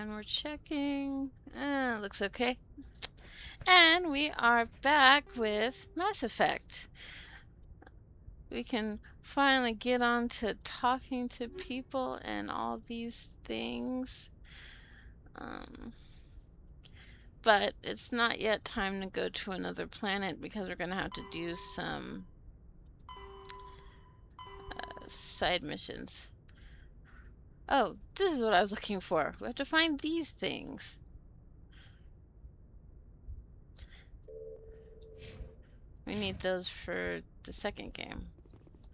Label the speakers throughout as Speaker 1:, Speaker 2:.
Speaker 1: And we're checking. Looks okay. And we are back with Mass Effect. We can finally get on to talking to people and all these things. But it's not yet time to go to another planet because we're going to have to do some side missions. Oh, this is what I was looking for. We have to find these things. We need those for the second game.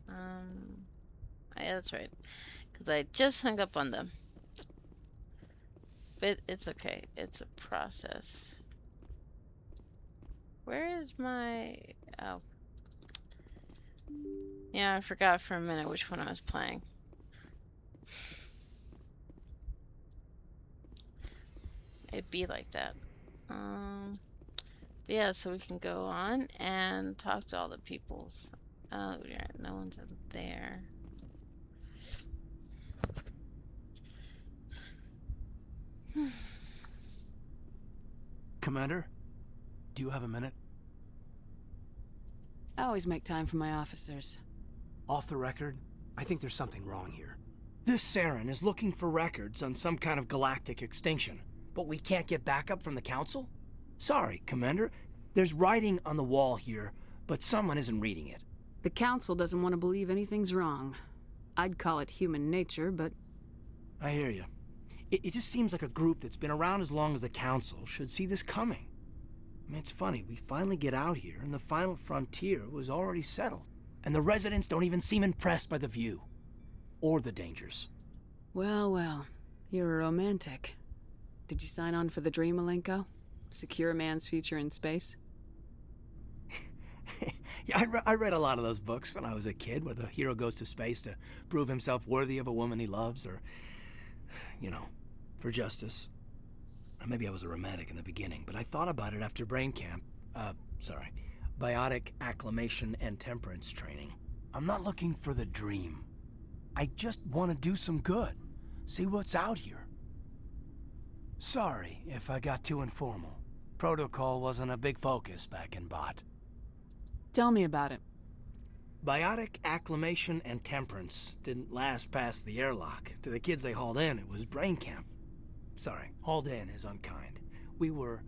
Speaker 1: Yeah, that's right. Because I just hung up on them. But it's okay. It's a process. Where is my... Oh. Yeah, I forgot for a minute which one I was playing. It'd be like that. But yeah, so we can go on and talk to all the peoples. Oh, yeah, no one's in there.
Speaker 2: Commander, do you have a minute?
Speaker 3: I always make time for my officers.
Speaker 2: Off the record, I think there's something wrong here. This Saren is looking for records on some kind of galactic extinction, but we can't get backup from the Council? Sorry, Commander. There's writing on the wall here, but someone isn't reading it.
Speaker 3: The Council doesn't want to believe anything's wrong. I'd call it human nature, but...
Speaker 2: I hear you. It just seems like a group that's been around as long as the Council should see this coming. I mean, it's funny, we finally get out here, and the final frontier was already settled. And the residents don't even seem impressed by the view. Or the dangers.
Speaker 3: Well, well. You're a romantic. Did you sign on for the dream, Malenko? Secure a man's future in space?
Speaker 2: Yeah, I read a lot of those books when I was a kid, where the hero goes to space to prove himself worthy of a woman he loves, or, you know, for justice. Or maybe I was a romantic in the beginning, but I thought about it after brain camp. Biotic acclimation and temperance training. I'm not looking for the dream. I just want to do some good. See what's out here. Sorry if I got too informal. Protocol wasn't a big focus back in Bot.
Speaker 3: Tell me about it.
Speaker 2: Biotic acclimation and temperance didn't last past the airlock. To the kids they hauled in, it was brain camp. Sorry, hauled in is unkind. We were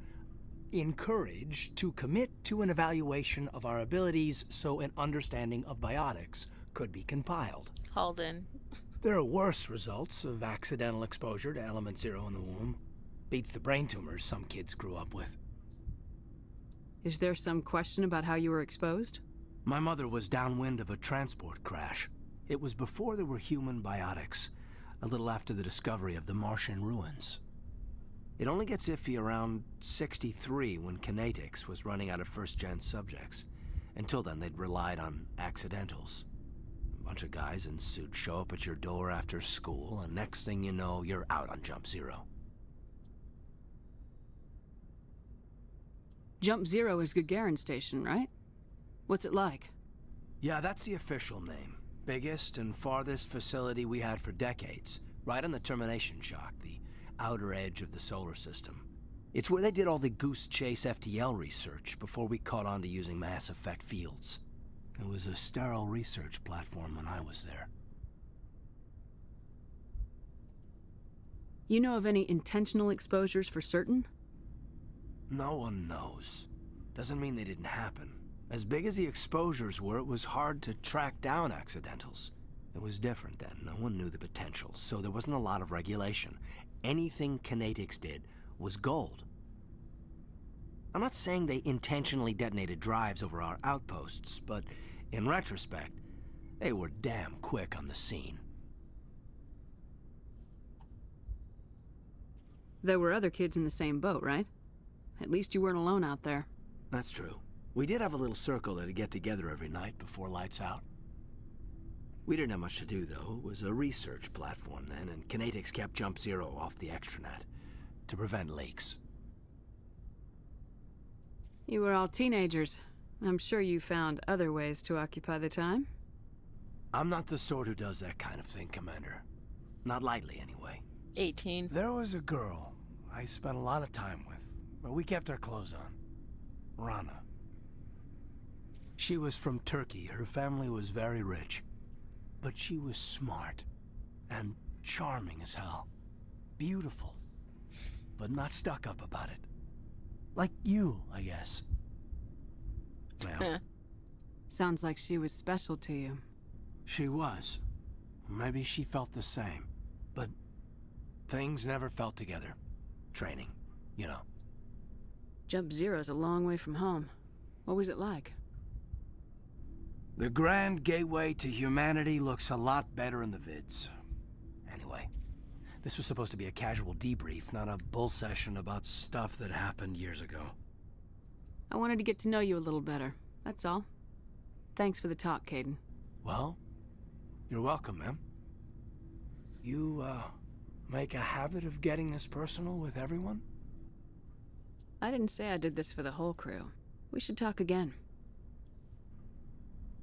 Speaker 2: encouraged to commit to an evaluation of our abilities so an understanding of biotics could be compiled.
Speaker 1: Hauled in.
Speaker 2: There are worse results of accidental exposure to element 0 in the womb. Beats the brain tumors some kids grew up with.
Speaker 3: Is there some question about how you were exposed?
Speaker 2: My mother was downwind of a transport crash. It was before there were human biotics, a little after the discovery of the Martian ruins. It only gets iffy around 63 when Kinetics was running out of first-gen subjects. Until then, they'd relied on accidentals. A bunch of guys in suits show up at your door after school, and next thing you know, you're out on Jump Zero.
Speaker 3: Jump Zero is Gagarin Station, right? What's it like?
Speaker 2: Yeah, that's the official name. Biggest and farthest facility we had for decades. Right on the termination shock, the outer edge of the solar system. It's where they did all the Goose Chase FTL research before we caught on to using Mass Effect fields. It was a sterile research platform when I was there.
Speaker 3: You know of any intentional exposures for certain?
Speaker 2: No one knows. Doesn't mean they didn't happen. As big as the exposures were, it was hard to track down accidentals. It was different then. No one knew the potential, so there wasn't a lot of regulation. Anything Kinetics did was gold. I'm not saying they intentionally detonated drives over our outposts, but in retrospect, they were damn quick on the scene.
Speaker 3: There were other kids in the same boat, right? At least you weren't alone out there.
Speaker 2: That's true. We did have a little circle that'd get together every night before lights out. We didn't have much to do, though. It was a research platform then, and Kinetics kept Jump Zero off the extranet to prevent leaks.
Speaker 3: You were all teenagers. I'm sure you found other ways to occupy the time.
Speaker 2: I'm not the sort who does that kind of thing, Commander. Not lightly, anyway.
Speaker 1: 18.
Speaker 2: There was a girl I spent a lot of time with, but we kept our clothes on. Rana. She was from Turkey. Her family was very rich. But she was smart and charming as hell. Beautiful, but not stuck up about it. Like you, I guess. Well,
Speaker 3: Sounds like she was special to you.
Speaker 2: she was. Maybe she felt the same. But things never felt together. Training, you know.
Speaker 3: Jump Zero's a long way from home. What was it like?
Speaker 2: The grand gateway to humanity looks a lot better in the vids. Anyway, this was supposed to be a casual debrief, not a bull session about stuff that happened years ago.
Speaker 3: I wanted to get to know you a little better, that's all. Thanks for the talk, Caden.
Speaker 2: Well, you're welcome, ma'am. You, make a habit of getting this personal with everyone?
Speaker 3: I didn't say I did this for the whole crew. We should talk again.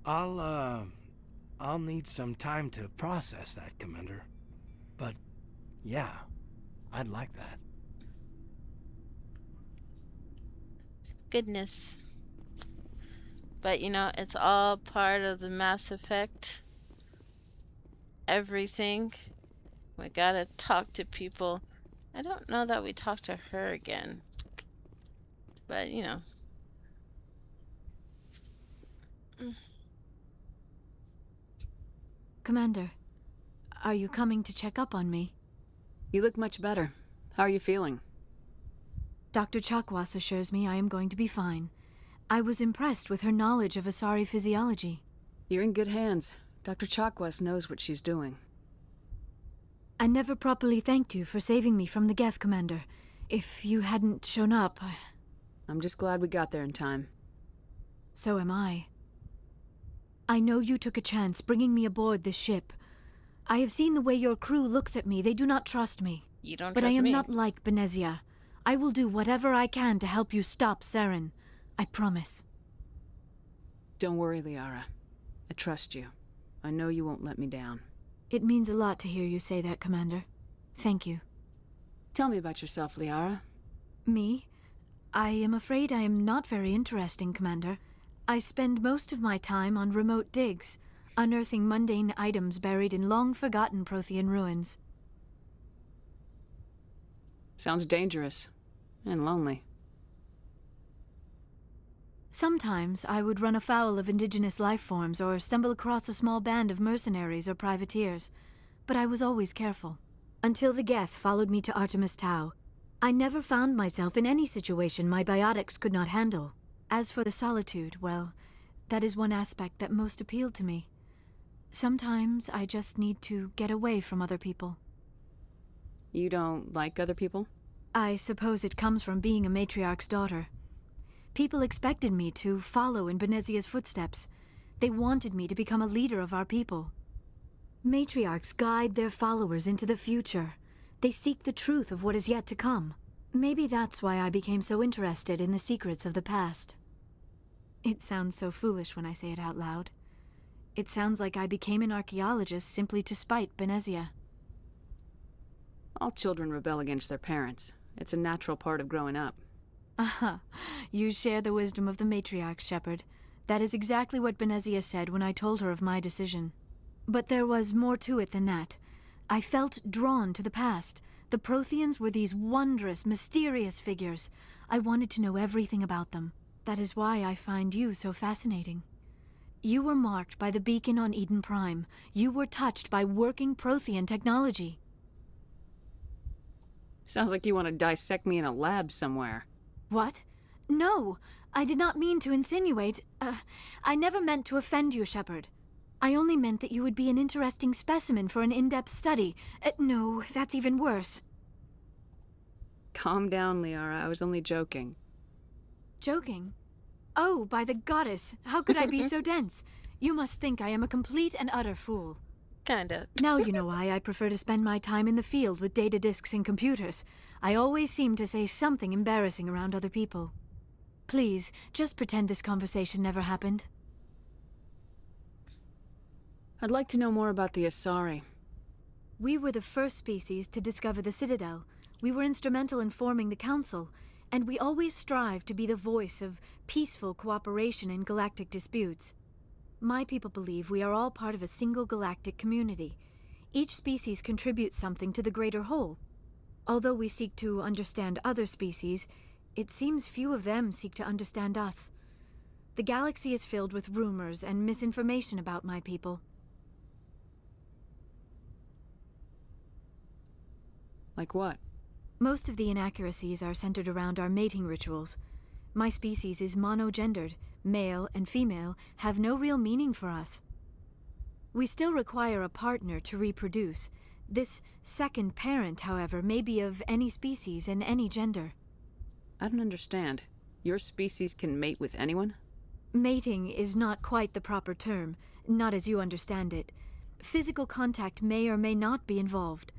Speaker 2: I'll need some time to process that, Commander. But, yeah, I'd like that.
Speaker 1: Goodness. But you know, it's all part of the Mass Effect. Everything. We gotta talk to people. I don't know that we talk to her again. But, you know.
Speaker 4: Commander, are you coming to check up on me?
Speaker 3: You look much better. How are you feeling?
Speaker 4: Dr. Chakwas assures me I am going to be fine. I was impressed with her knowledge of Asari physiology.
Speaker 3: You're in good hands. Dr. Chakwas knows what she's doing.
Speaker 4: I never properly thanked you for saving me from the Geth, Commander. If you hadn't shown up,
Speaker 3: I'm just glad we got there in time.
Speaker 4: so am I. I know you took a chance bringing me aboard this ship. I have seen the way your crew looks at me. They do not trust me.
Speaker 1: You don't
Speaker 4: But I
Speaker 1: trust
Speaker 4: am
Speaker 1: me.
Speaker 4: not like Benezia. I will do whatever I can to help you stop Saren. I promise.
Speaker 3: Don't worry, Liara. I trust you. I know you won't let me down.
Speaker 4: It means a lot to hear you say that, Commander. Thank you.
Speaker 3: Tell me about yourself, Liara.
Speaker 4: Me? I am afraid I am not very interesting, Commander. I spend most of my time on remote digs, unearthing mundane items buried in long-forgotten Prothean ruins.
Speaker 3: Sounds dangerous. And lonely.
Speaker 4: Sometimes I would run afoul of indigenous life forms or stumble across a small band of mercenaries or privateers, but I was always careful. Until the Geth followed me to Artemis Tau, I never found myself in any situation my biotics could not handle. As for the solitude, well, that is one aspect that most appealed to me. Sometimes I just need to get away from other people.
Speaker 3: You don't like other people?
Speaker 4: I suppose it comes from being a matriarch's daughter. People expected me to follow in Benezia's footsteps. They wanted me to become a leader of our people. Matriarchs guide their followers into the future. They seek the truth of what is yet to come. Maybe that's why I became so interested in the secrets of the past. It sounds so foolish when I say it out loud. It sounds like I became an archaeologist simply to spite Benezia.
Speaker 3: All children rebel against their parents. It's a natural part of growing up.
Speaker 4: Aha, you share the wisdom of the matriarch, Shepard. That is exactly what Benezia said when I told her of my decision. But there was more to it than that. I felt drawn to the past. The Protheans were these wondrous, mysterious figures. I wanted to know everything about them. That is why I find you so fascinating. You were marked by the beacon on Eden Prime. You were touched by working Prothean technology.
Speaker 3: Sounds like you want to dissect me in a lab somewhere.
Speaker 4: What? No, I did not mean to insinuate. I never meant to offend you, Shepard. I only meant that you would be an interesting specimen for an in-depth study. No, that's even worse.
Speaker 3: Calm down, Liara. I was only joking.
Speaker 4: Joking? Oh, by the goddess, how could I be so dense? You must think I am a complete and utter fool.
Speaker 1: Kinda.
Speaker 4: Now you know why I prefer to spend my time in the field with data disks and computers. I always seem to say something embarrassing around other people. Please, just pretend this conversation never happened.
Speaker 3: I'd like to know more about the Asari.
Speaker 4: We were the first species to discover the Citadel. We were instrumental in forming the Council, and we always strive to be the voice of peaceful cooperation in galactic disputes. My people believe we are all part of a single galactic community. Each species contributes something to the greater whole. Although we seek to understand other species, it seems few of them seek to understand us. The galaxy is filled with rumors and misinformation about my people.
Speaker 3: Like what?
Speaker 4: Most of the inaccuracies are centered around our mating rituals. My species is monogendered. Male and female have no real meaning for us. We still require a partner to reproduce. This second parent, however, may be of any species and any gender.
Speaker 3: I don't understand. Your species can mate with anyone?
Speaker 4: Mating is not quite the proper term, not as you understand it. Physical contact may or may not be involved,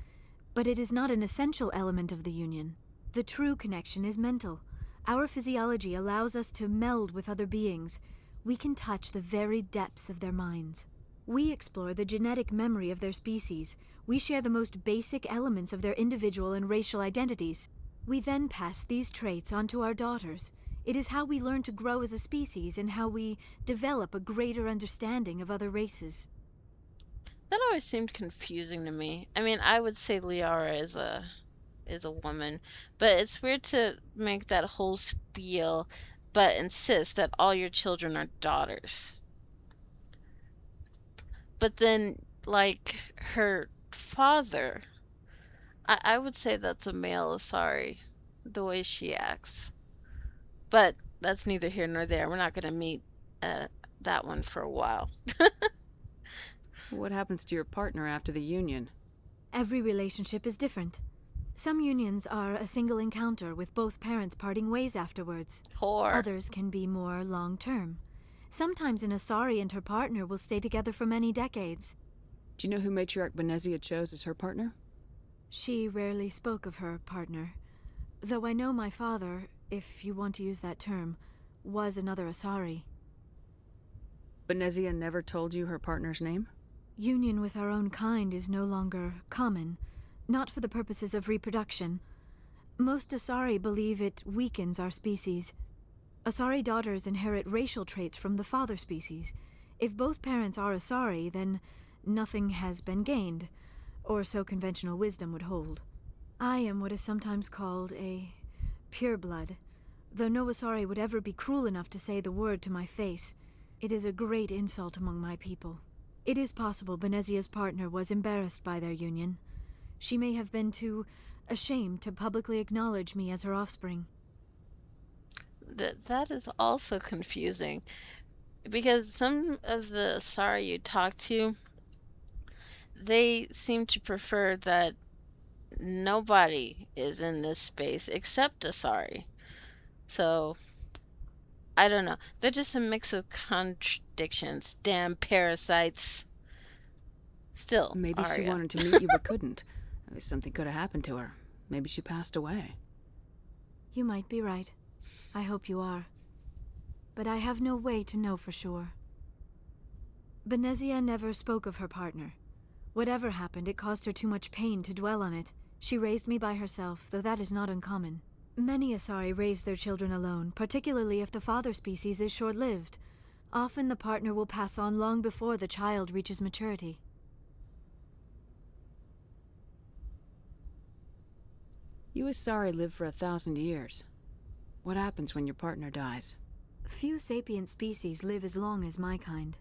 Speaker 4: but it is not an essential element of the union. The true connection is mental. Our physiology allows us to meld with other beings. We can touch the very depths of their minds. We explore the genetic memory of their species. We share the most basic elements of their individual and racial identities. We then pass these traits on to our daughters. It is how we learn to grow as a species and how we develop a greater understanding of other races.
Speaker 1: That always seemed confusing to me. I mean, I would say Liara is a woman, but it's weird to make that whole spiel but insist that all your children are daughters. But then, like, her father, I would say that's a male Asari, the way she acts. But that's neither here nor there. We're not going to meet that one for a while.
Speaker 3: What happens to your partner after the union?
Speaker 4: Every relationship is different. Some unions are a single encounter with both parents parting ways afterwards.
Speaker 1: Whore.
Speaker 4: Others can be more long-term. Sometimes an Asari and her partner will stay together for many decades.
Speaker 3: Do you know who Matriarch Benezia chose as her partner?
Speaker 4: She rarely spoke of her partner. Though I know my father, if you want to use that term, was another Asari.
Speaker 3: Benezia never told you her partner's name?
Speaker 4: Union with our own kind is no longer common, not for the purposes of reproduction. Most Asari believe it weakens our species. Asari daughters inherit racial traits from the father species. If both parents are Asari, then nothing has been gained, or so conventional wisdom would hold. I am what is sometimes called a pureblood, though no Asari would ever be cruel enough to say the word to my face. It is a great insult among my people. It is possible Benezia's partner was embarrassed by their union. She may have been too ashamed to publicly acknowledge me as her offspring.
Speaker 1: That is also confusing. Because some of the Asari you talk to, they seem to prefer that nobody is in this space except Asari. So, I don't know. They're just a mix of contradictions. Damn parasites. Still,
Speaker 3: Maybe she
Speaker 1: Arya.
Speaker 3: wanted to meet you but couldn't. Maybe something could have happened to her. Maybe she passed away.
Speaker 4: You might be right. I hope you are. But I have no way to know for sure. Benezia never spoke of her partner. Whatever happened, it caused her too much pain to dwell on it. She raised me by herself, though that is not uncommon. Many Asari raise their children alone, particularly if the father species is short-lived. Often the partner will pass on long before the child reaches maturity.
Speaker 3: You Asari live for 1,000 years. What happens when your partner dies?
Speaker 4: Few sapient species live as long as my kind.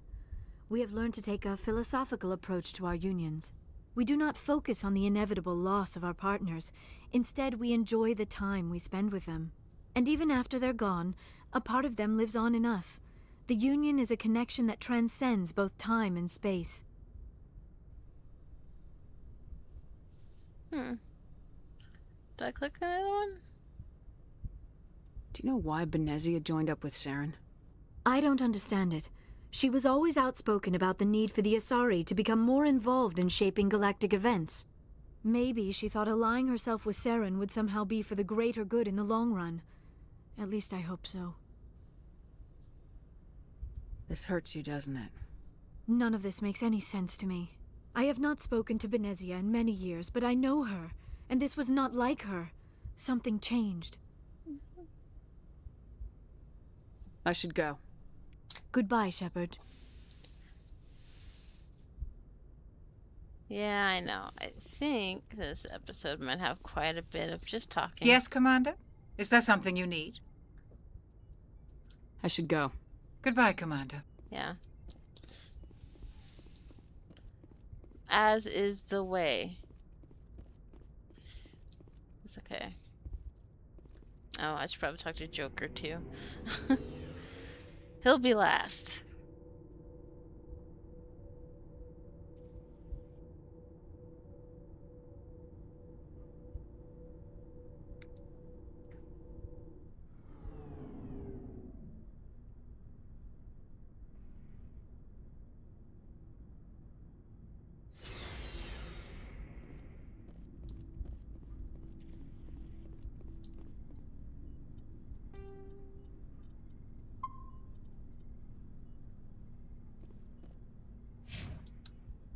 Speaker 4: We have learned to take a philosophical approach to our unions. We do not focus on the inevitable loss of our partners. Instead, we enjoy the time we spend with them. And even after they're gone, a part of them lives on in us. The union is a connection that transcends both time and space.
Speaker 1: Do I click another one?
Speaker 3: Do you know why Benezia joined up with Saren?
Speaker 4: I don't understand it. She was always outspoken about the need for the Asari to become more involved in shaping galactic events. Maybe she thought allying herself with Saren would somehow be for the greater good in the long run. At least I hope so.
Speaker 3: This hurts you, doesn't it?
Speaker 4: None of this makes any sense to me. I have not spoken to Benezia in many years, but I know her, and this was not like her. Something changed.
Speaker 3: I should go.
Speaker 4: Goodbye, Shepard.
Speaker 1: Yeah, I know. I think this episode might have quite a bit of just talking.
Speaker 5: Yes, Commander? Is there something you need?
Speaker 3: I should go.
Speaker 5: Goodbye, Commander.
Speaker 1: Yeah. As is the way. It's okay. Oh, I should probably talk to Joker too. He'll be last.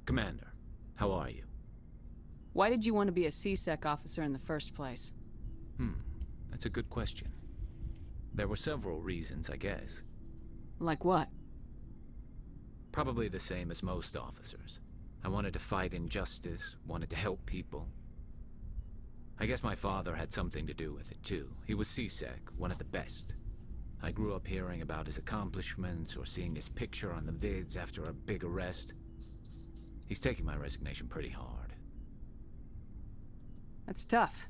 Speaker 6: Commander, how are you?
Speaker 3: Why did you want to be a CSEC officer in the first place?
Speaker 6: That's a good question. There were several reasons, I guess.
Speaker 3: Like what?
Speaker 6: Probably the same as most officers. I wanted to fight injustice, wanted to help people. I guess my father had something to do with it too. He was CSEC, one of the best. I grew up hearing about his accomplishments or seeing his picture on the vids after a big arrest. He's taking my resignation pretty hard.
Speaker 3: That's tough.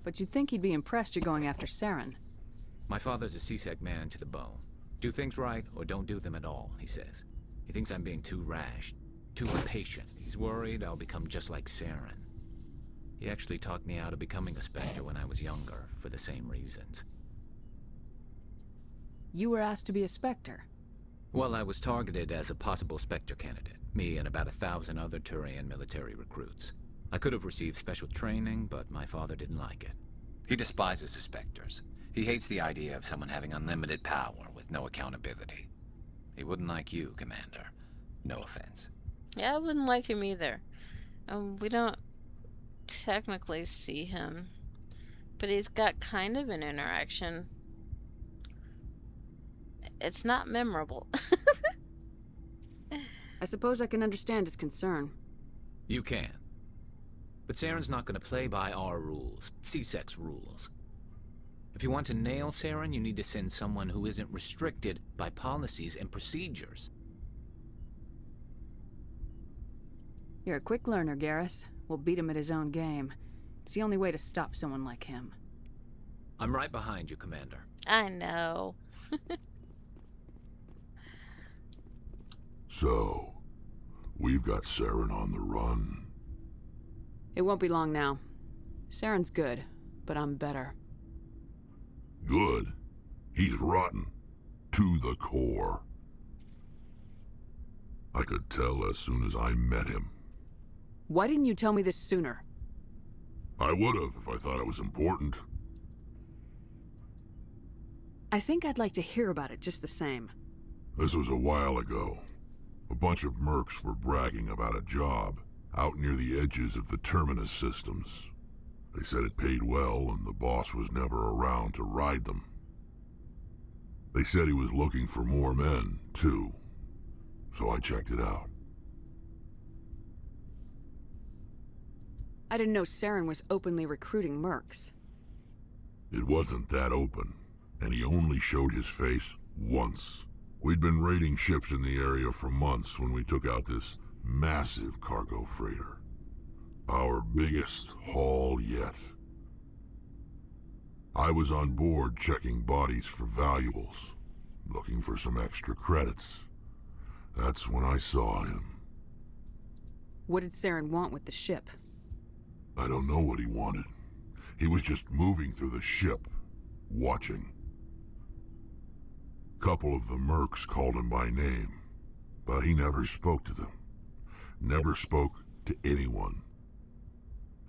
Speaker 3: But you'd think he'd be impressed you're going after Saren.
Speaker 6: My father's a CSEC man to the bone. Do things right or don't do them at all, he says. He thinks I'm being too rash, too impatient. He's worried I'll become just like Saren. He actually talked me out of becoming a Spectre when I was younger, for the same reasons.
Speaker 3: You were asked to be a Spectre.
Speaker 6: Well, I was targeted as a possible Spectre candidate. Me and about 1,000 other Turian military recruits. I could have received special training, but my father didn't like it. He despises the Spectres. He hates the idea of someone having unlimited power with no accountability. He wouldn't like you, Commander. No offense.
Speaker 1: Yeah, I wouldn't like him either. We don't technically see him, but he's got kind of an interaction. It's not memorable.
Speaker 3: I suppose I can understand his concern.
Speaker 6: You can. But Saren's not going to play by our rules, CSEC's rules. If you want to nail Saren, you need to send someone who isn't restricted by policies and procedures.
Speaker 3: You're a quick learner, Garrus. We'll beat him at his own game. It's the only way to stop someone like him.
Speaker 6: I'm right behind you, Commander.
Speaker 1: I know.
Speaker 7: So, we've got Saren on the run.
Speaker 3: It won't be long now. Saren's good, but I'm better.
Speaker 7: Good. He's rotten. To the core. I could tell as soon as I met him.
Speaker 3: Why didn't you tell me this sooner?
Speaker 7: I would've if I thought it was important.
Speaker 3: I think I'd like to hear about it just the same.
Speaker 7: This was a while ago. A bunch of mercs were bragging about a job out near the edges of the Terminus systems. They said it paid well and the boss was never around to ride them. They said he was looking for more men, too. So I checked it out.
Speaker 3: I didn't know Saren was openly recruiting mercs.
Speaker 7: It wasn't that open, and he only showed his face once. We'd been raiding ships in the area for months when we took out this massive cargo freighter. Our biggest haul yet. I was on board checking bodies for valuables, looking for some extra credits. That's when I saw him.
Speaker 3: What did Saren want with the ship?
Speaker 7: I don't know what he wanted. He was just moving through the ship, watching. Couple of the mercs called him by name, but he never spoke to them. Never spoke to anyone.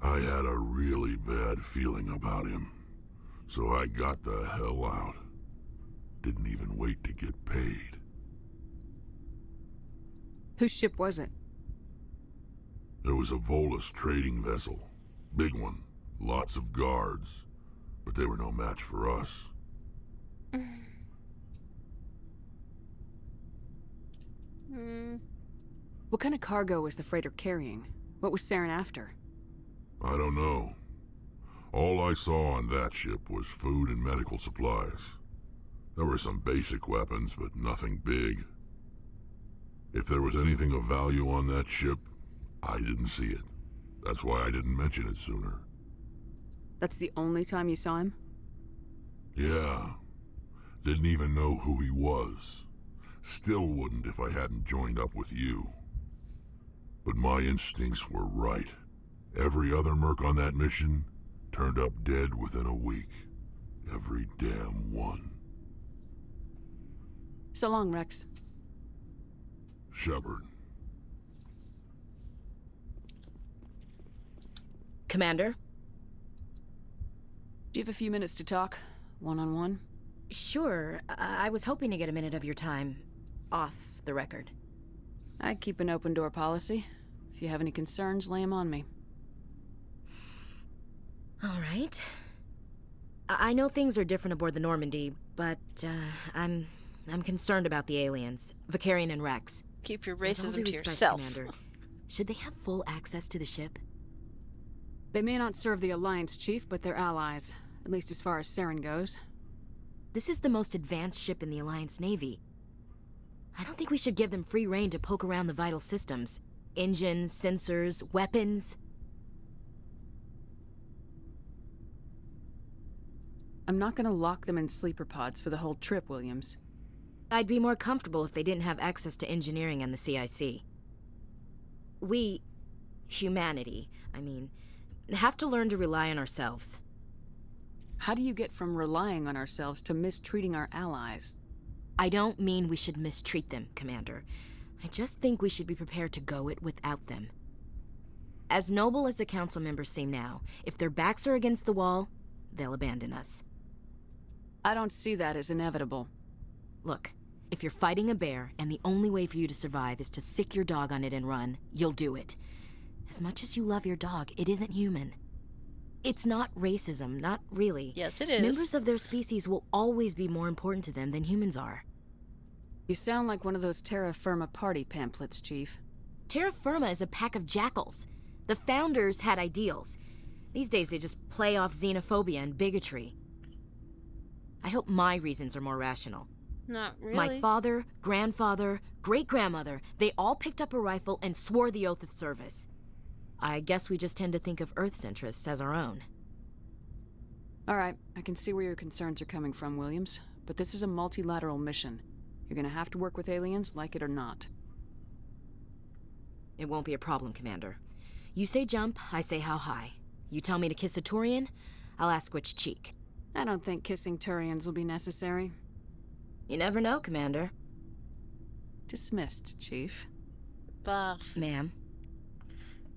Speaker 7: I had a really bad feeling about him, so I got the hell out. Didn't even wait to get paid.
Speaker 3: Whose ship was it?
Speaker 7: There was a Volus trading vessel. Big one. Lots of guards. But they were no match for us.
Speaker 3: What kind of cargo was the freighter carrying? What was Saren after?
Speaker 7: I don't know. All I saw on that ship was food and medical supplies. There were some basic weapons, but nothing big. If there was anything of value on that ship, I didn't see it. That's why I didn't mention it sooner.
Speaker 3: That's the only time you saw him?
Speaker 7: Yeah. Didn't even know who he was. Still wouldn't if I hadn't joined up with you. But my instincts were right. Every other merc on that mission turned up dead within a week. Every damn one.
Speaker 3: So long, Rex.
Speaker 7: Shepard.
Speaker 8: Commander?
Speaker 3: Do you have a few minutes to talk? One-on-one?
Speaker 8: Sure. I was hoping to get a minute of your time. Off the record.
Speaker 3: I keep an open door policy. If you have any concerns, lay them on me.
Speaker 8: All right. I know things are different aboard the Normandy, but I'm concerned about the aliens, Vicarian and Rex.
Speaker 1: Keep your
Speaker 8: With all
Speaker 1: racism
Speaker 8: due
Speaker 1: to
Speaker 8: respect,
Speaker 1: yourself.
Speaker 8: Commander, should they have full access to the ship?
Speaker 3: They may not serve the Alliance, Chief, but they're allies. At least as far as Saren goes.
Speaker 8: This is the most advanced ship in the Alliance Navy. I don't think we should give them free rein to poke around the vital systems. Engines, sensors, weapons.
Speaker 3: I'm not gonna lock them in sleeper pods for the whole trip, Williams.
Speaker 8: I'd be more comfortable if they didn't have access to engineering and the CIC. We, humanity, have to learn to rely on ourselves.
Speaker 3: How do you get from relying on ourselves to mistreating our allies?
Speaker 8: I don't mean we should mistreat them, Commander. I just think we should be prepared to go it without them. As noble as the Council members seem now, if their backs are against the wall, they'll abandon us.
Speaker 3: I don't see that as inevitable.
Speaker 8: Look, if you're fighting a bear and the only way for you to survive is to sick your dog on it and run, you'll do it. As much as you love your dog, it isn't human. It's not racism, not really.
Speaker 1: Yes, it is.
Speaker 8: Members of their species will always be more important to them than humans are.
Speaker 3: You sound like one of those Terra Firma party pamphlets, Chief.
Speaker 8: Terra Firma is a pack of jackals. The founders had ideals. These days they just play off xenophobia and bigotry. I hope my reasons are more rational.
Speaker 1: Not really.
Speaker 8: My father, grandfather, great-grandmother, they all picked up a rifle and swore the oath of service. I guess we just tend to think of Earth's interests as our own.
Speaker 3: All right, I can see where your concerns are coming from, Williams. But this is a multilateral mission. You're gonna have to work with aliens, like it or not.
Speaker 8: It won't be a problem, Commander. You say jump, I say how high. You tell me to kiss a Turian, I'll ask which cheek.
Speaker 3: I don't think kissing Turians will be necessary.
Speaker 8: You never know, Commander.
Speaker 3: Dismissed, Chief.
Speaker 1: Bah.
Speaker 8: Ma'am.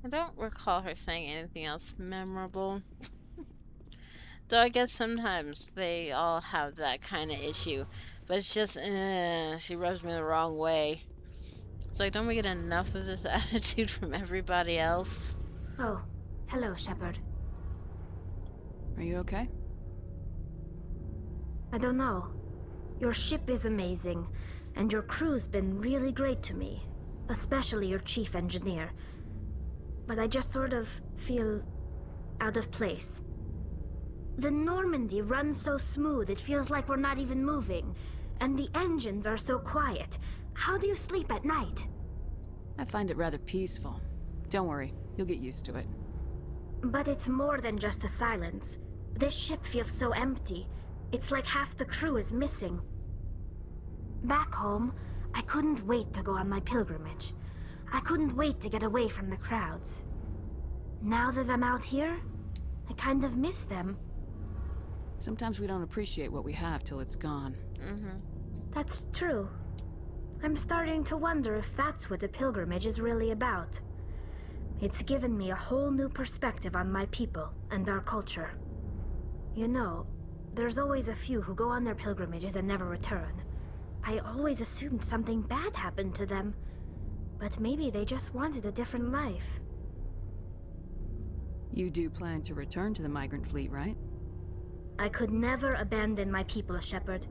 Speaker 1: I don't recall her saying anything else memorable. Though I guess sometimes they all have that kind of issue. But it's just, she rubs me the wrong way. It's like, don't we get enough of this attitude from everybody else?
Speaker 4: Oh, hello, Shepard.
Speaker 3: Are you okay?
Speaker 4: I don't know. Your ship is amazing, and your crew's been really great to me. Especially your chief engineer. But I just sort of feel out of place. The Normandy runs so smooth it feels like we're not even moving. And the engines are so quiet. How do you sleep at night?
Speaker 3: I find it rather peaceful. Don't worry, you'll get used to it.
Speaker 4: But it's more than just the silence. This ship feels so empty. It's like half the crew is missing. Back home, I couldn't wait to go on my pilgrimage. I couldn't wait to get away from the crowds. Now that I'm out here, I kind of miss them.
Speaker 3: Sometimes we don't appreciate what we have till it's gone.
Speaker 4: That's true. I'm starting to wonder if that's what the pilgrimage is really about. It's given me a whole new perspective on my people and our culture. You know, there's always a few who go on their pilgrimages and never return. I always assumed something bad happened to them. But maybe they just wanted a different life.
Speaker 3: You do plan to return to the migrant fleet, right?
Speaker 9: I could never abandon my people, Shepard.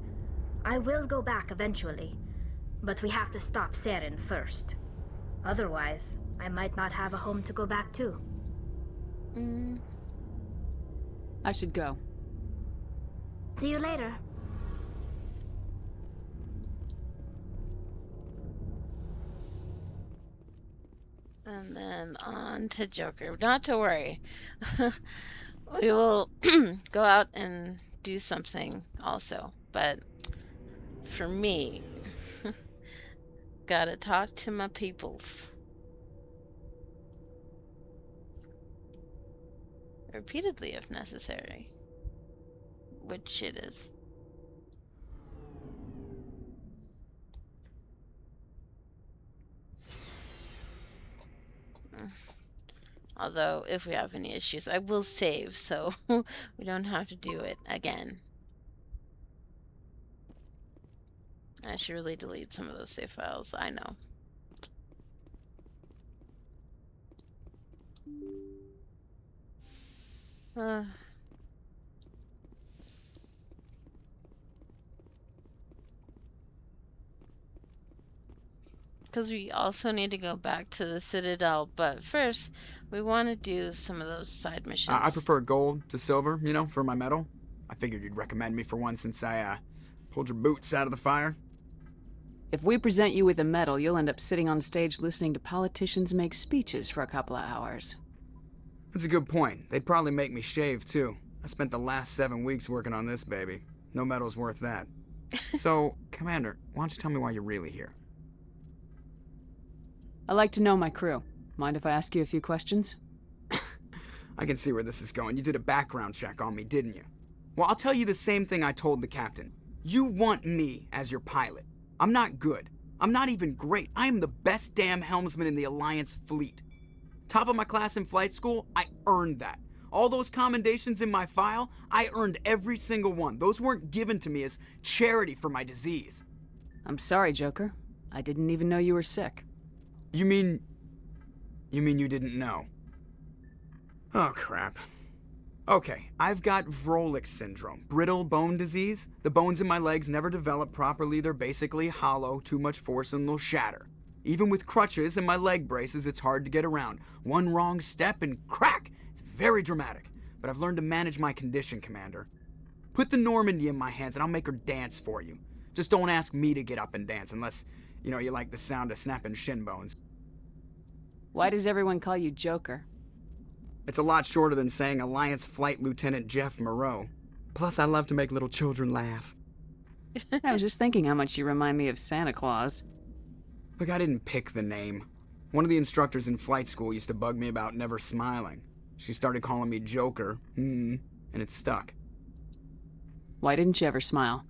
Speaker 9: I will go back eventually, but we have to stop Saren first. Otherwise, I might not have a home to go back to.
Speaker 3: I should go.
Speaker 9: See you later.
Speaker 1: And then on to Joker. Not to worry. We will go out and do something also. But for me, gotta talk to my peoples. Repeatedly if necessary. Which it is. Although, if we have any issues, I will save, so we don't have to do it again. I should really delete some of those save files, I know. Because we also need to go back to the Citadel, but first, we want to do some of those side missions.
Speaker 10: I prefer gold to silver, you know, for my medal. I figured you'd recommend me for one since I, pulled your boots out of the fire.
Speaker 3: If we present you with a medal, you'll end up sitting on stage listening to politicians make speeches for a couple of hours.
Speaker 10: That's a good point. They'd probably make me shave, too. I spent the last 7 weeks working on this baby. No medal's worth that. So, Commander, why don't you tell me why you're really here?
Speaker 3: I like to know my crew. Mind if I ask you a few questions?
Speaker 10: I can see where this is going. You did a background check on me, didn't you? Well, I'll tell you the same thing I told the captain. You want me as your pilot. I'm not good. I'm not even great. I am the best damn helmsman in the Alliance fleet. Top of my class in flight school, I earned that. All those commendations in my file, I earned every single one. Those weren't given to me as charity for my disease.
Speaker 3: I'm sorry, Joker. I didn't even know you were sick.
Speaker 10: You mean you didn't know? Oh, crap. Okay, I've got Vrolik syndrome, brittle bone disease. The bones in my legs never develop properly. They're basically hollow, too much force and they'll shatter. Even with crutches and my leg braces, it's hard to get around. One wrong step and crack! It's very dramatic, but I've learned to manage my condition, Commander. Put the Normandy in my hands and I'll make her dance for you. Just don't ask me to get up and dance unless, you know, you like the sound of snapping shin bones.
Speaker 3: Why does everyone call you Joker?
Speaker 10: It's a lot shorter than saying Alliance Flight Lieutenant Jeff Moreau. Plus, I love to make little children laugh.
Speaker 3: I was just thinking how much you remind me of Santa Claus.
Speaker 10: Look, I didn't pick the name. One of the instructors in flight school used to bug me about never smiling. She started calling me Joker, and it stuck.
Speaker 3: Why didn't you ever smile?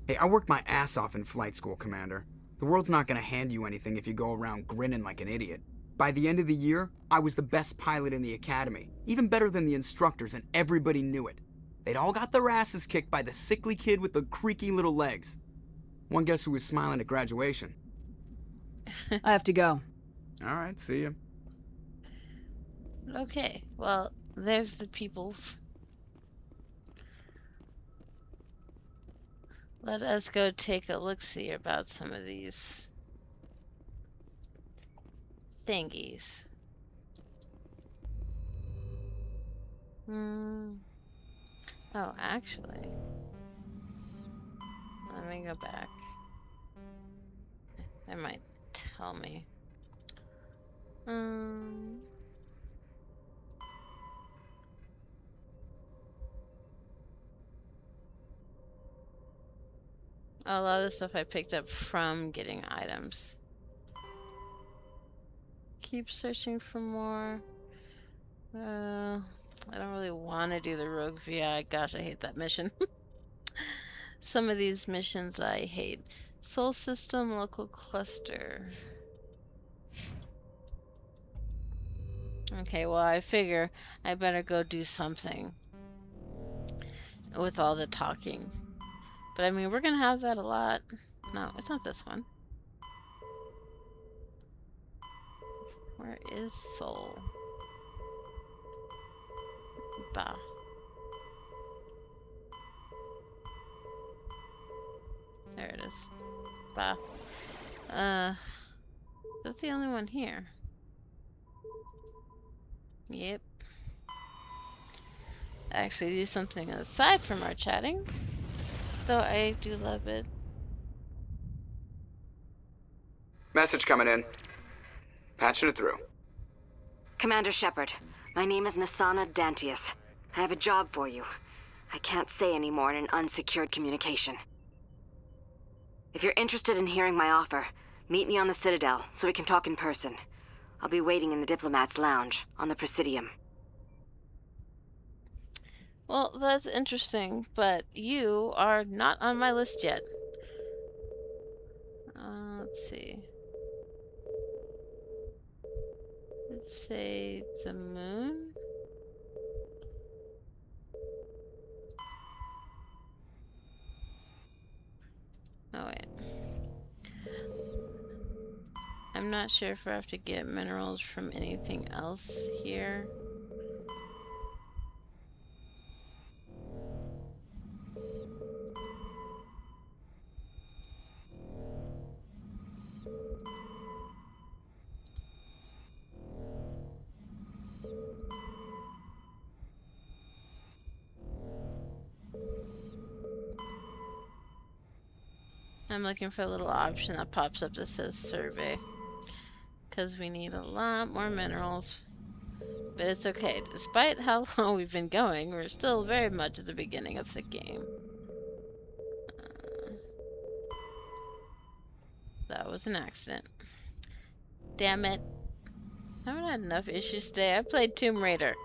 Speaker 10: Hey, I worked my ass off in flight school, Commander. The world's not gonna hand you anything if you go around grinning like an idiot. By the end of the year, I was the best pilot in the academy, even better than the instructors, and everybody knew it. They'd all got their asses kicked by the sickly kid with the creaky little legs. One guess who was smiling at graduation?
Speaker 3: I have to go.
Speaker 10: All right, see ya.
Speaker 1: Okay, well, there's the peoples. Let us go take a look-see about some of these thingies. Oh, actually, let me go back. It might tell me. A lot of the stuff I picked up from getting items. Keep searching for more. I don't really want to do the Rogue VI. Gosh, I hate that mission. Some of these missions I hate. Soul System, Local Cluster. Okay, well, I figure I better go do something with all the talking. But I mean, we're gonna have that a lot. No, it's not this one. Where is Soul? Bah. There it is. Bah. That's the only one here. Yep. Actually do something aside from our chatting. Though I do love it.
Speaker 10: Message coming in. Patching it through.
Speaker 11: Commander Shepard, my name is Nasana Dantius. I have a job for you. I can't say any more in an unsecured communication. If you're interested in hearing my offer, meet me on the Citadel so we can talk in person. I'll be waiting in the Diplomat's Lounge on the Presidium.
Speaker 1: Well, that's interesting, but you are not on my list yet. Let's see. Let's say the moon. Oh, wait. I'm not sure if I have to get minerals from anything else here. I'm looking for a little option that pops up that says survey. Because we need a lot more minerals. But it's okay. Despite how long we've been going, we're still very much at the beginning of the game. That was an accident. Damn it. I haven't had enough issues today. I played Tomb Raider.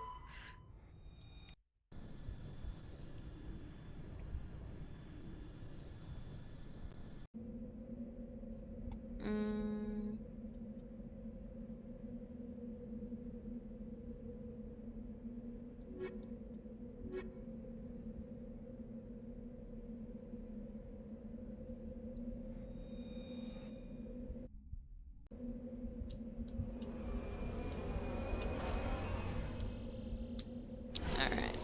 Speaker 1: Alright.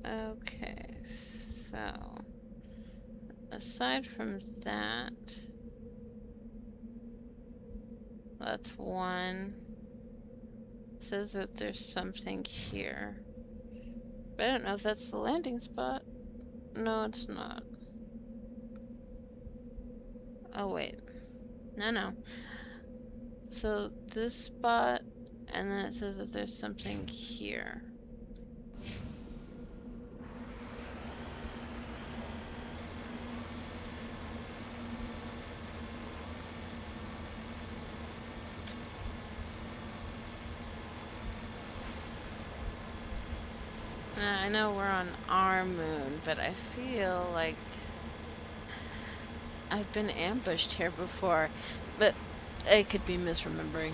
Speaker 1: Okay, so aside from that, that's one. It says that there's something here. But I don't know if that's the landing spot. No, it's not. Oh, wait. No. So this spot, and then it says that there's something here. I know we're on our moon, but I feel like I've been ambushed here before, but I could be misremembering.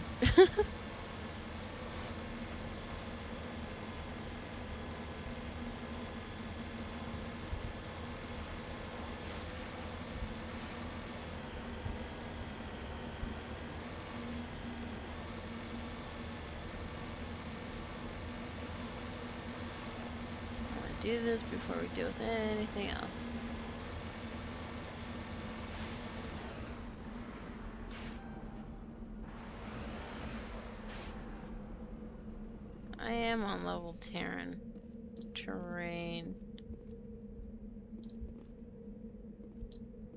Speaker 1: Do this before we deal with anything else. I am on level Terran terrain.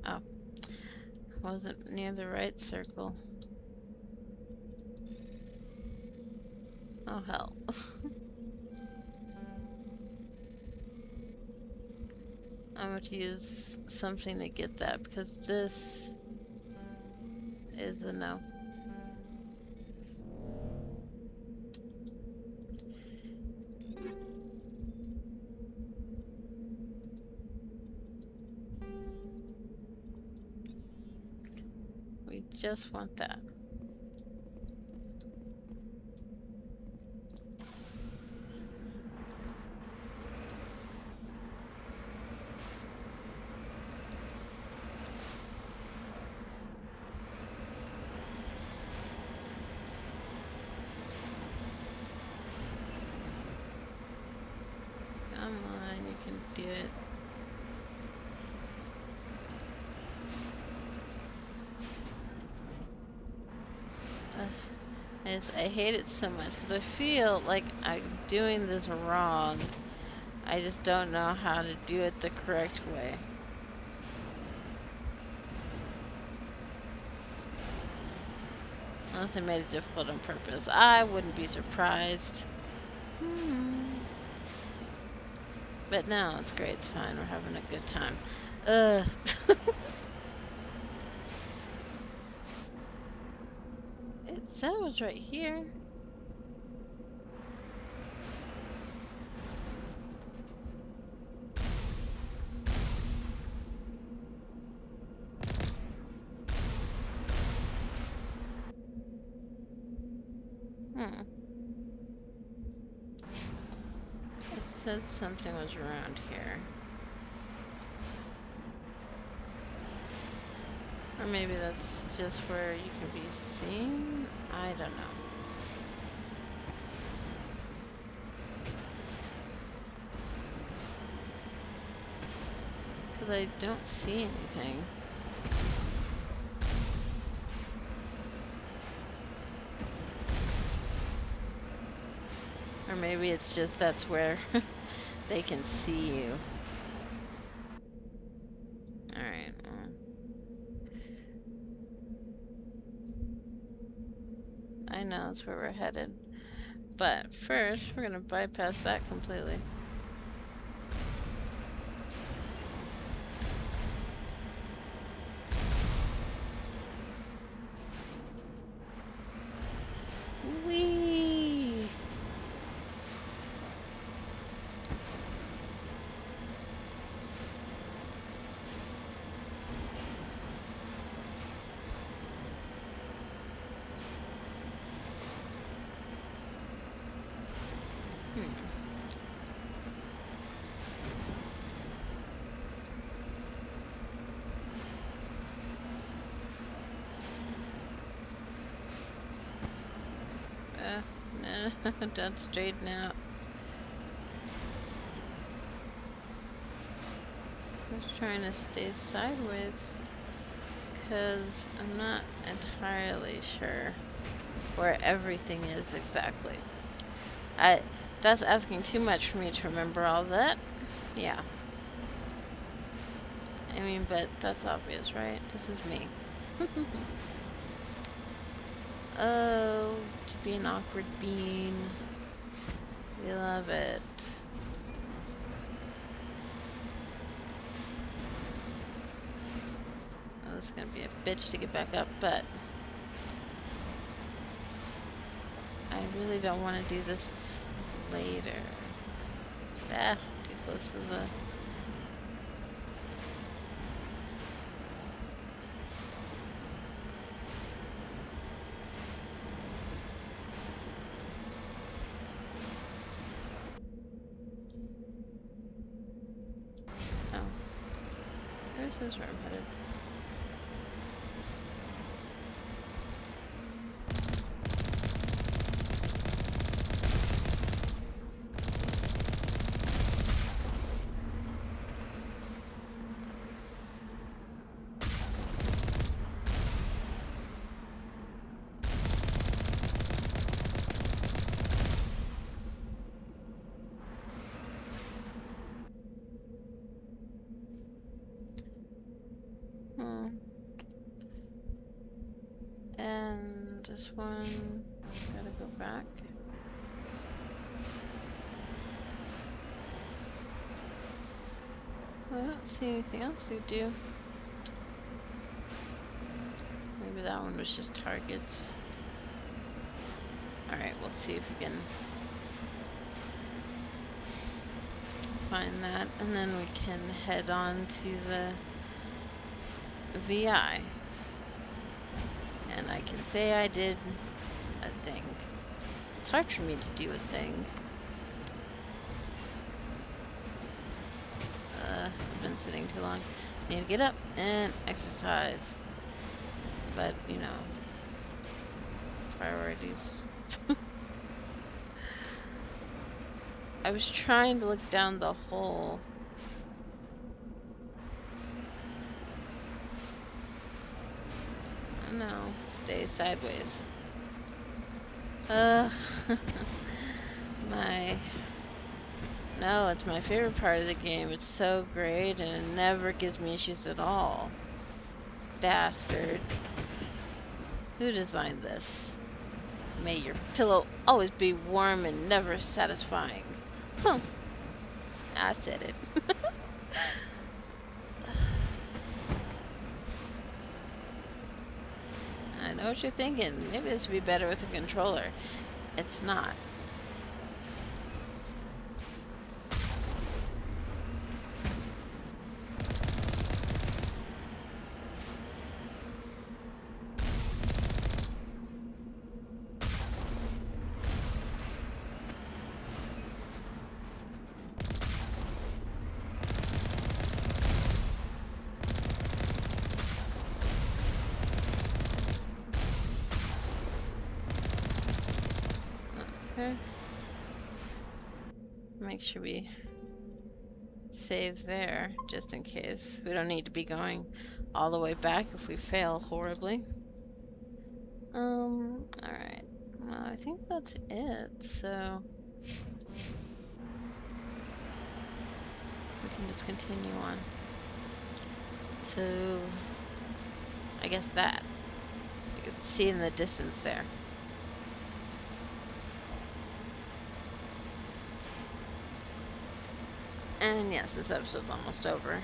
Speaker 1: Oh, wasn't near the right circle. Oh hell. I'm going to use something to get that because this is a no. We just want that. And you can do it. I hate it so much because I feel like I'm doing this wrong. I just don't know how to do it the correct way. Unless they made it difficult on purpose. I wouldn't be surprised. But no, it's great. It's fine. We're having a good time. It said it was right here. It said something was around here. Or maybe that's just where you can be seen? I don't know. Because I don't see anything. Or maybe it's just that's where they can see you. Alright. I know that's where we're headed. But first, we're gonna bypass that completely. Whee! No, don't straighten out. I'm just trying to stay sideways because I'm not entirely sure where everything is exactly. That's asking too much for me to remember all that. Yeah. I mean, but that's obvious, right? This is me. Oh, to be an awkward bean. We love it. Oh, this is gonna be a bitch to get back up, but I really don't want to do this later. Ah, too close to the... Oh. This is where I'm headed. And this one, gotta go back. Well, I don't see anything else to do. Maybe that one was just targets. Alright, we'll see if we can find that, and then we can head on to the VI. And I can say I did a thing. It's hard for me to do a thing. I've been sitting too long. Need to get up and exercise. But, you know, priorities. I was trying to look down the hole. No, stay sideways. My... No, it's my favorite part of the game. It's so great and it never gives me issues at all. Bastard. Who designed this? May your pillow always be warm and never satisfying. Huh. I said it. I know what you're thinking. Maybe this would be better with a controller. It's not. Okay. Make sure we save there, just in case. We don't need to be going all the way back if we fail horribly. Alright. Well, I think that's it, so... we can just continue on to... I guess that. You can see in the distance there. And yes, this episode's almost over.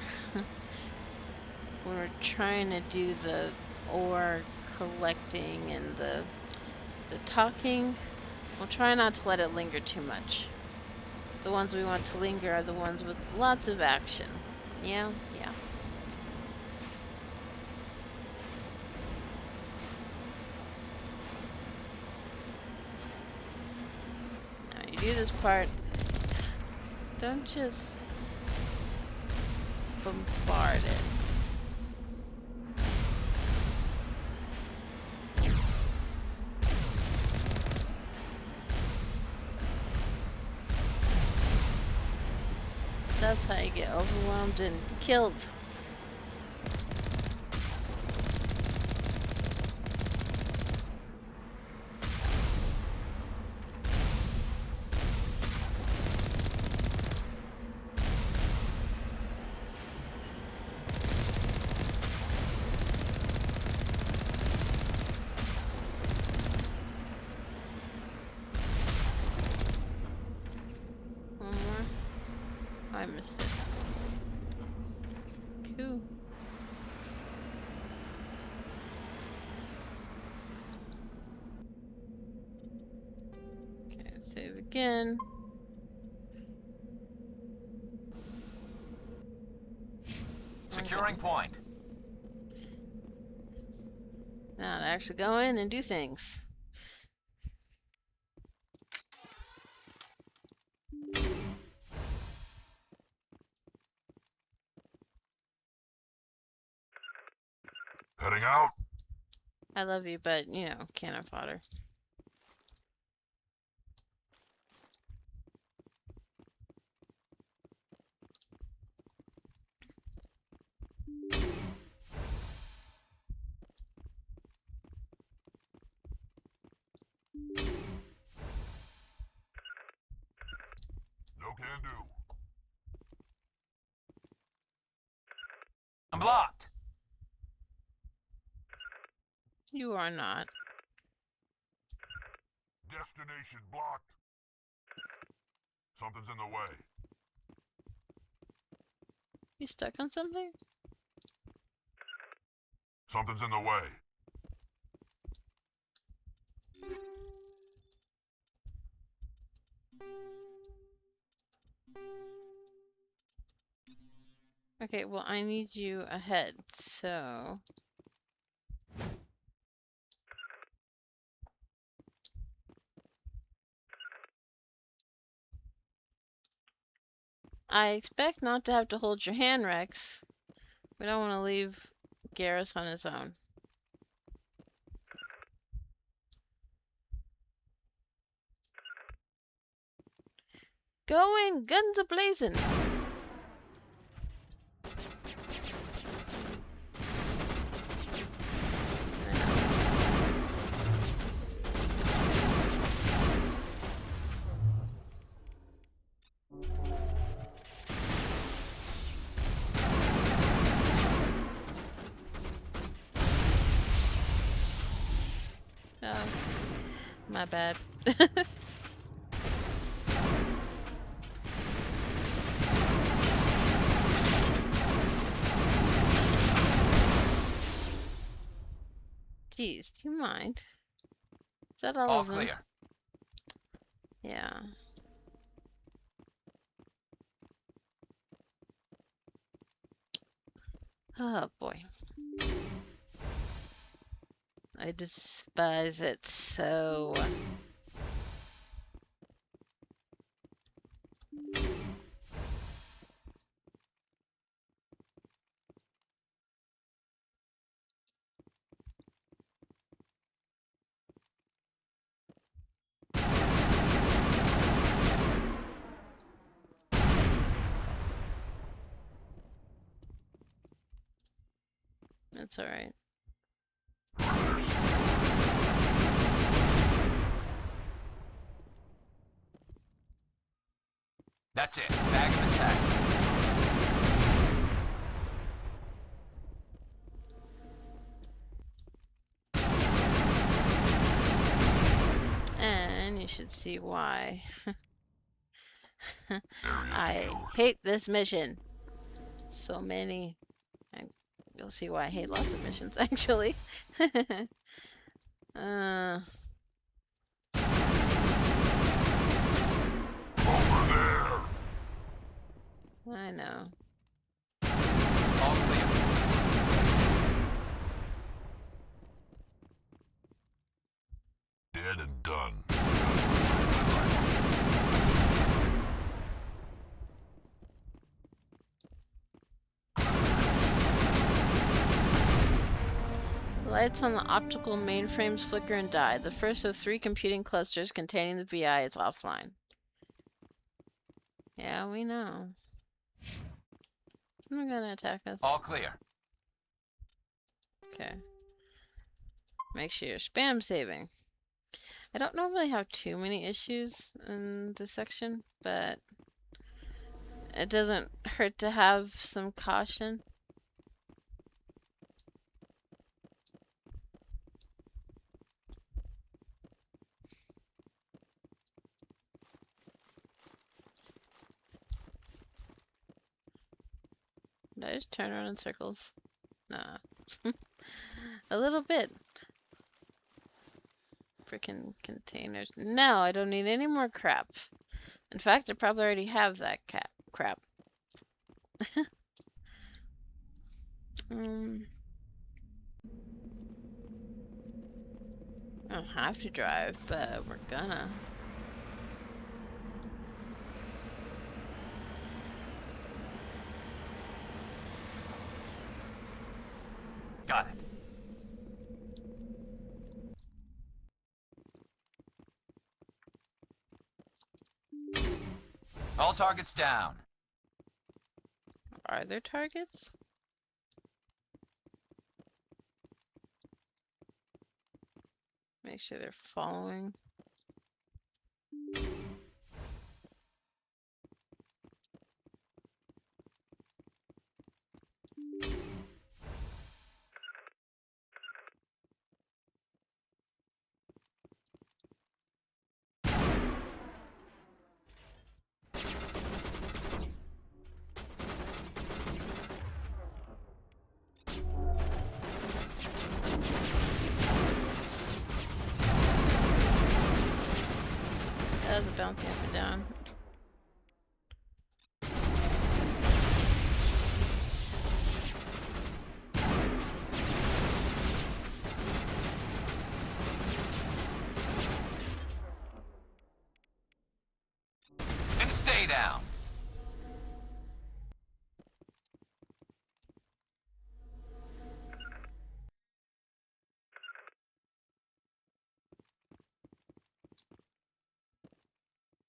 Speaker 1: When we're trying to do the ore collecting and the talking, we'll try not to let it linger too much. The ones we want to linger are the ones with lots of action. Yeah? Yeah. Now you do this part. Don't just bombard it. That's how you get overwhelmed and killed. I missed it. Cool. Okay, save again.
Speaker 6: Securing point.
Speaker 1: Now to actually go in and do things.
Speaker 7: Heading out?
Speaker 1: I love you, but, you know, cannon fodder.
Speaker 7: No can do.
Speaker 6: I'm blocked.
Speaker 1: You are not.
Speaker 7: Destination blocked. Something's in the way.
Speaker 1: You stuck on something?
Speaker 7: Something's in the way.
Speaker 1: Okay, well, I need you ahead, so... I expect not to have to hold your hand, Rex. We don't want to leave Garrus on his own. Going, guns a-blazing. Oh, my bad. Jeez, do you mind? Is that all of them?
Speaker 6: Clear.
Speaker 1: Yeah. Oh boy. I despise it so. That's alright.
Speaker 6: That's it. Bag and attack.
Speaker 1: And you should see why. I hate this mission. So many. And you'll see why I hate lots of missions, actually. I know.
Speaker 6: All clear.
Speaker 7: Dead and done.
Speaker 1: Lights on the optical mainframes flicker and die. The first of 3 computing clusters containing the VI is offline. Yeah, we know. Someone gonna attack us.
Speaker 6: All clear.
Speaker 1: Okay. Make sure you're spam saving. I don't normally have too many issues in this section, but it doesn't hurt to have some caution. Did I just turn around in circles? Nah. A little bit. Freaking containers. No, I don't need any more crap. In fact, I probably already have that crap. I don't have to drive, but we're gonna.
Speaker 6: Got it. All targets down.
Speaker 1: Are there targets? Make sure they're following. The bouncy up and down.
Speaker 6: And stay down.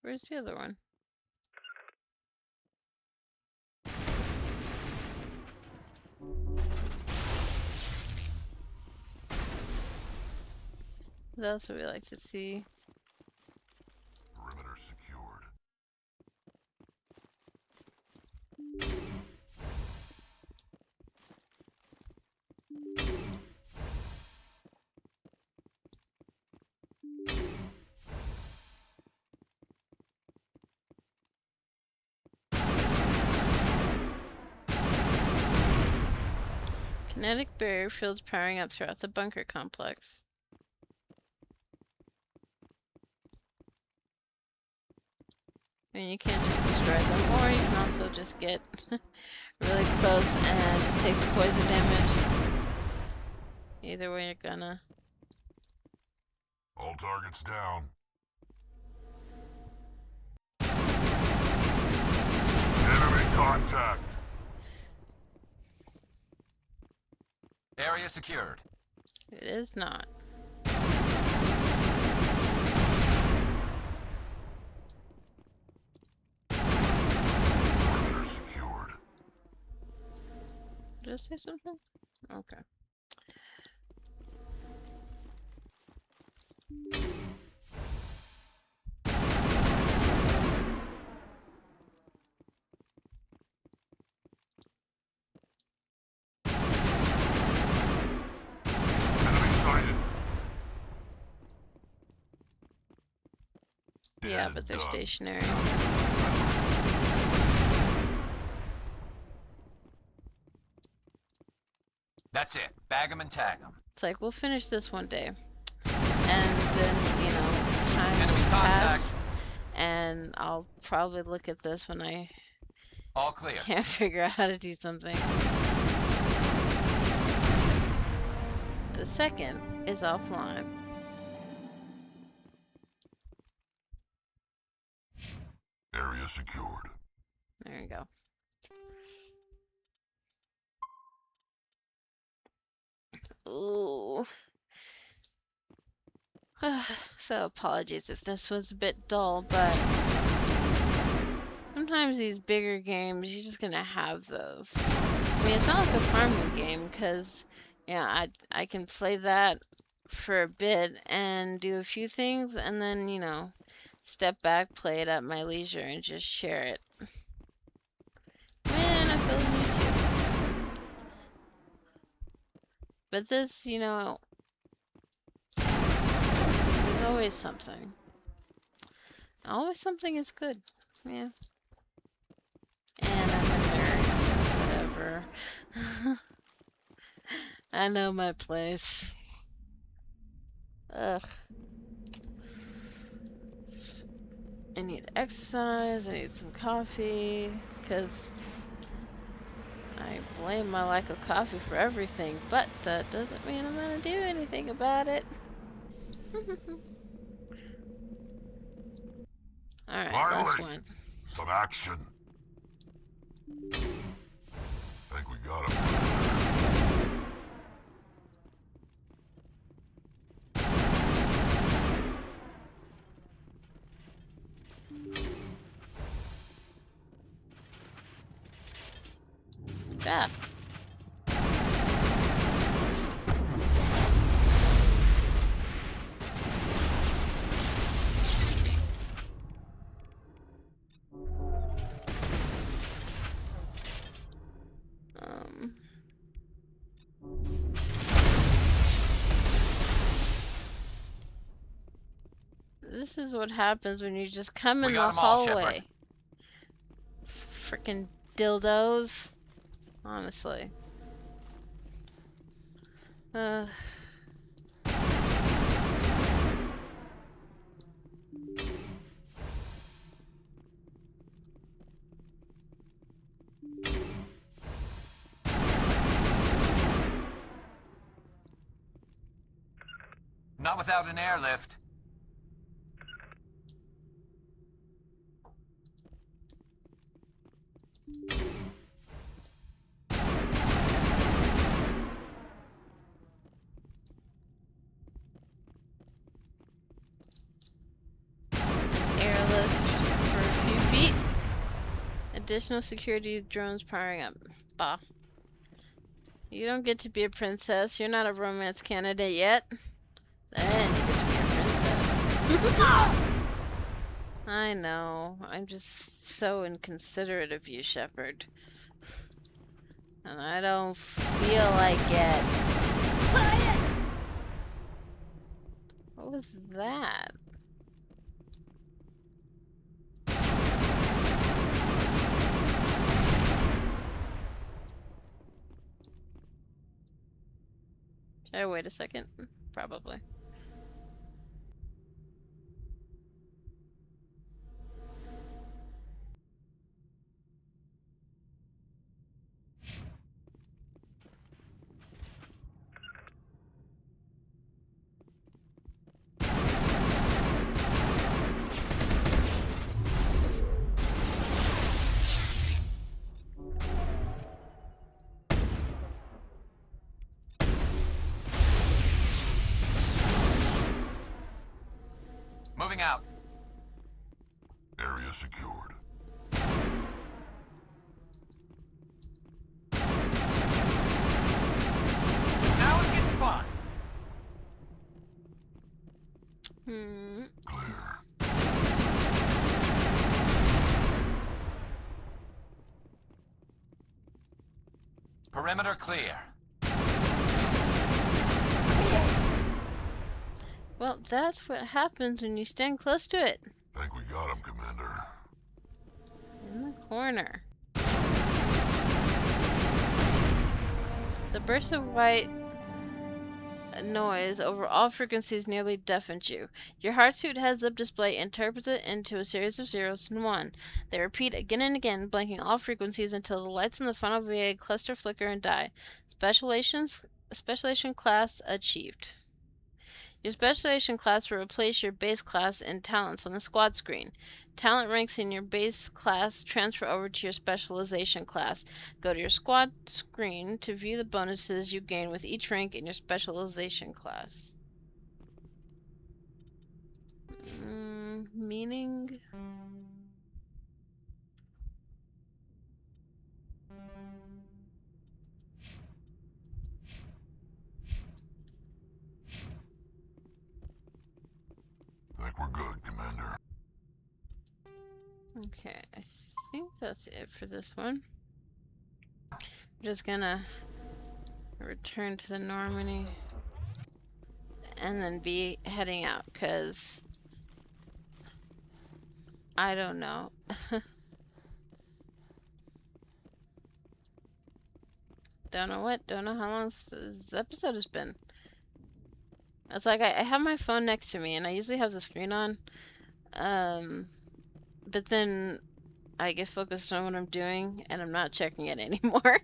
Speaker 1: Where's the other one? That's what we like to see.
Speaker 7: Perimeter secured.
Speaker 1: Kinetic barrier fields powering up throughout the bunker complex. I mean, you can't just destroy them, or you can also just get really close and just take the poison damage. Either way, you're gonna.
Speaker 7: All targets down. Enemy contact.
Speaker 12: Area secured.
Speaker 1: It is not.
Speaker 7: Perimeter secured.
Speaker 1: Did it say something? Okay.
Speaker 7: Enemy sighted.
Speaker 1: Yeah,
Speaker 7: Dead
Speaker 1: but they're
Speaker 7: done.
Speaker 1: stationary.
Speaker 12: That's it. Bag 'em and tag 'em.
Speaker 1: It's like, we'll finish this one day. And then, you know, time
Speaker 12: Enemy
Speaker 1: will
Speaker 12: contact.
Speaker 1: pass. And I'll probably look at this when I
Speaker 12: All clear.
Speaker 1: can't figure out how to do something. The second is offline.
Speaker 7: Area secured.
Speaker 1: There you go. Ooh. So apologies if this was a bit dull, but sometimes these bigger games, you're just gonna have those. I mean, it's not like a farming game, because, yeah, I can play that for a bit and do a few things, and then, you know, step back, play it at my leisure, and just share it when I feel the need to. But this, you know, there's always something. Always something is good. Yeah. And I'm a nerd, so whatever. I know my place. Ugh. I need exercise, I need some coffee, because I blame my lack of coffee for everything, but that doesn't mean I'm gonna do anything about it. Alright, last
Speaker 7: Finally,
Speaker 1: one.
Speaker 7: some action. Think we got him.
Speaker 1: Yeah. This is what happens when you just come in the
Speaker 12: got 'em all,
Speaker 1: hallway. Freaking dildos. Honestly.
Speaker 12: Not without an airlift.
Speaker 1: Airlift for a few feet. Additional security drones powering up. Bah. You don't get to be a princess. You're not a romance candidate yet. Then you get to be I know. I'm just so inconsiderate of you, Shepard. And I don't feel like it. What was that? Should I wait a second? Probably.
Speaker 12: Moving out.
Speaker 7: Area secured.
Speaker 12: Now it gets fun.
Speaker 7: Clear.
Speaker 12: Perimeter clear.
Speaker 1: Well, that's what happens when you stand close to it.
Speaker 7: Think we got him, Commander.
Speaker 1: In the corner. The burst of white noise over all frequencies nearly deafened you. Your heartsuit heads-up display interprets it into a series of zeros and one. They repeat again and again, blanking all frequencies until the lights in the final VA cluster, flicker, and die. Specialization class achieved. Your specialization class will replace your base class and talents on the squad screen. Talent ranks in your base class transfer over to your specialization class. Go to your squad screen to view the bonuses you gain with each rank in your specialization class. Meaning?
Speaker 7: Think we're good, Commander.
Speaker 1: Okay, I think that's it for this one. I'm just gonna return to the Normandy and then be heading out, because I don't know. Don't know what, don't know how long this episode has been. It's like I have my phone next to me and I usually have the screen on. But then I get focused on what I'm doing and I'm not checking it anymore.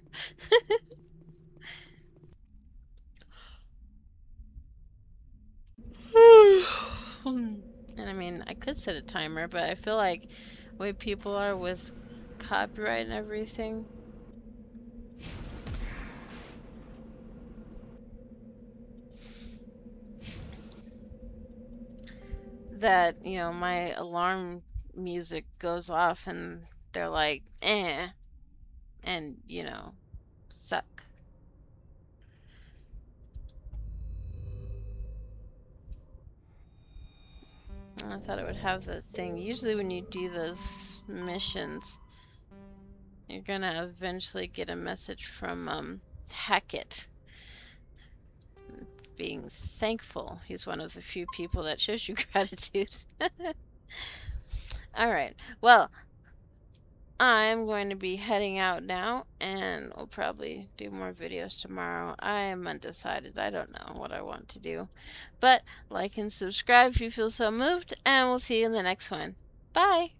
Speaker 1: And I mean, I could set a timer, but I feel like the way people are with copyright and everything. That, you know, my alarm music goes off and they're like, eh, and, you know, suck. I thought it would have the thing. Usually when you do those missions, you're gonna eventually get a message from, Hackett. Being thankful. He's one of the few people that shows you gratitude. Alright, well, I'm going to be heading out now, and we'll probably do more videos tomorrow. I am undecided. I don't know what I want to do. But like and subscribe if you feel so moved, and we'll see you in the next one. Bye!